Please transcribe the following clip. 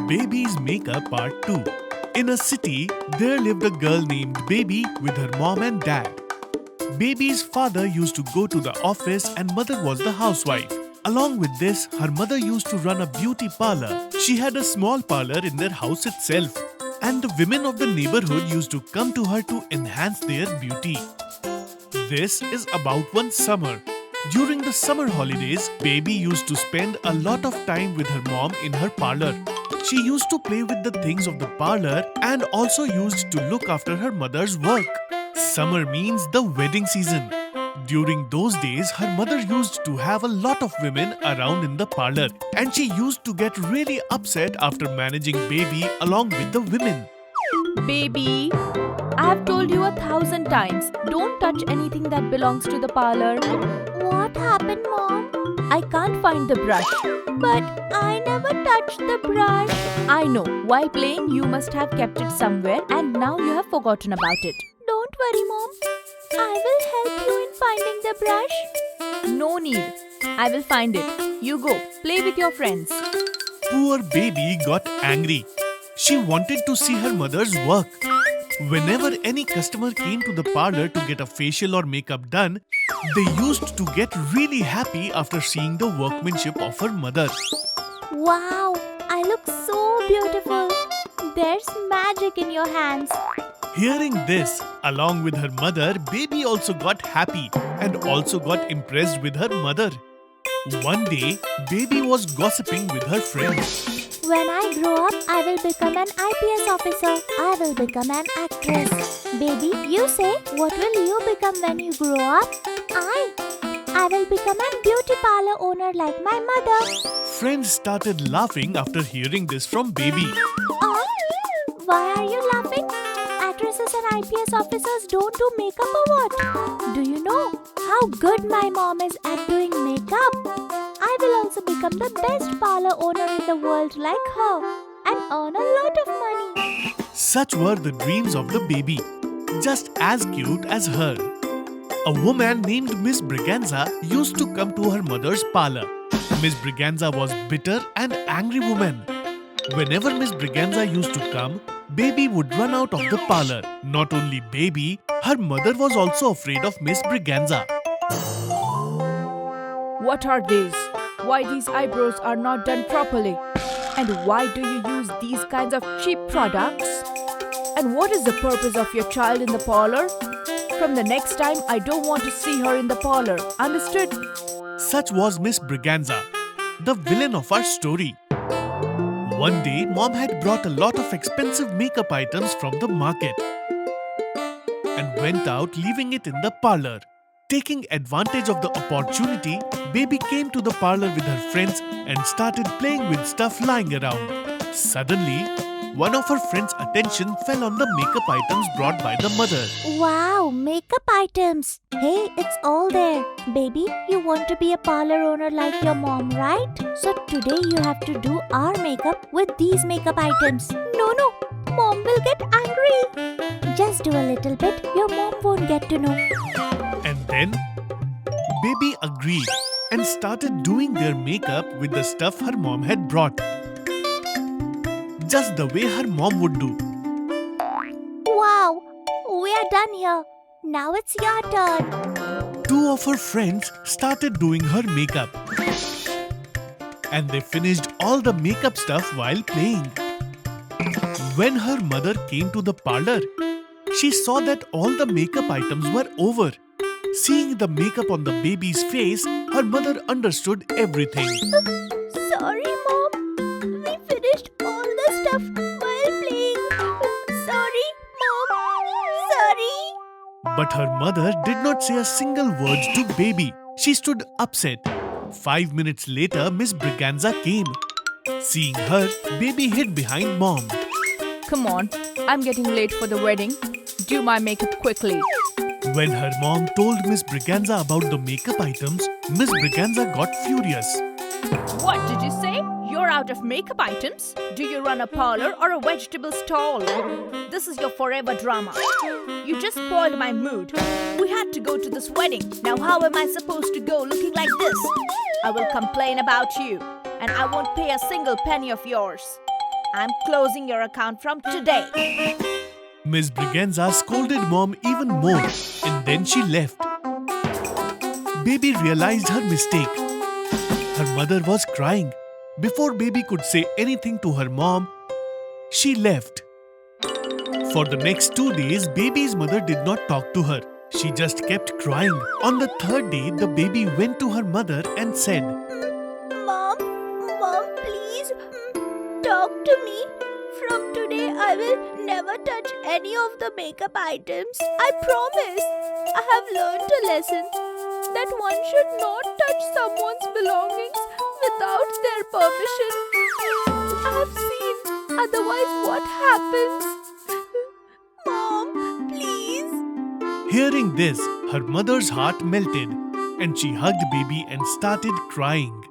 Baby's Makeup Part 2. In a city, there lived a girl named Baby with her mom and dad. Baby's father used to go to the office and mother was the housewife. Along with this, her mother used to run a beauty parlor. She had a small parlor in their house itself. And the women of the neighborhood used to come to her to enhance their beauty. This is about one summer. During the summer holidays, Baby used to spend a lot of time with her mom in her parlor. She used to play with the things of the parlor and also used to look after her mother's work. Summer means the wedding season. During those days, her mother used to have a lot of women around in the parlor, and she used to get really upset after managing Baby along with the women. Baby, I have told you 1,000 times, don't touch anything that belongs to the parlor. What happened, Mom? I can't find the brush. But I never touched the brush. I know, while playing you must have kept it somewhere and now you have forgotten about it. Don't worry, Mom. I will help you in finding the brush. No need. I will find it. You go, play with your friends. Poor Baby got angry. She wanted to see her mother's work. Whenever any customer came to the parlor to get a facial or makeup done, they used to get really happy after seeing the workmanship of her mother. Wow, I look so beautiful. There's magic in your hands. Hearing this, along with her mother, Baby also got happy and also got impressed with her mother. One day, Baby was gossiping with her friends. When I grow up, I will become an IPS officer. I will become an actress. Baby, you say, what will you become when you grow up? I will become a beauty parlor owner like my mother. Friends started laughing after hearing this from Baby. Why are you laughing? Actresses and IPS officers don't do makeup or what? Do you know how good my mom is at doing makeup? I will also become the best parlor owner in the world like her and earn a lot of money. Such were the dreams of the Baby, just as cute as her. A woman named Miss Braganza used to come to her mother's parlor. Miss Braganza was bitter and angry woman. Whenever Miss Braganza used to come, Baby would run out of the parlor. Not only Baby, her mother was also afraid of Miss Braganza. What are these? Why these eyebrows are not done properly? And why do you use these kinds of cheap products? And what is the purpose of your child in the parlor? From the next time, I don't want to see her in the parlor. Understood? Such was Miss Braganza, the villain of our story. One day, Mom had brought a lot of expensive makeup items from the market and went out leaving it in the parlor. Taking advantage of the opportunity, Baby came to the parlor with her friends and started playing with stuff lying around. Suddenly, one of her friends' attention fell on the makeup items brought by the mother. Wow, makeup items. Hey, it's all there. Baby, you want to be a parlor owner like your mom, right? So today you have to do our makeup with these makeup items. No, Mom will get angry. Just do a little bit. Your mom won't get to know. And then, Baby agreed and started doing their makeup with the stuff her mom had brought. Just the way her mom would do. Wow, we are done here. Now it's your turn. Two of her friends started doing her makeup. And they finished all the makeup stuff while playing. When her mother came to the parlor, she saw that all the makeup items were over. Seeing the makeup on the Baby's face, her mother understood everything. Sorry, Mom. We finished all the stuff while playing. Sorry, Mom. Sorry. But her mother did not say a single word to Baby. She stood upset. 5 minutes later, Miss Braganza came. Seeing her, Baby hid behind Mom. Come on, I'm getting late for the wedding. Do my makeup quickly. When her mom told Miss Braganza about the makeup items, Miss Braganza got furious. What did you say? You're out of makeup items? Do you run a parlor or a vegetable stall? This is your forever drama. You just spoiled my mood. We had to go to this wedding. Now how am I supposed to go looking like this? I will complain about you and I won't pay a single penny of yours. I'm closing your account from today. Miss Briganza scolded mom even more and then she left. Baby realized her mistake. Her mother was crying. Before baby could say anything to her mom, she left. For the next 2 days, baby's mother did not talk to her. She just kept crying. On the third day, the baby went to her mother and said, Mom, please talk to me. From today, I will never touch any of the makeup items. I promise. I have learned a lesson that one should not touch someone's belongings without their permission. I have seen. Otherwise, what happens? Mom, please. Hearing this, her mother's heart melted and she hugged baby and started crying.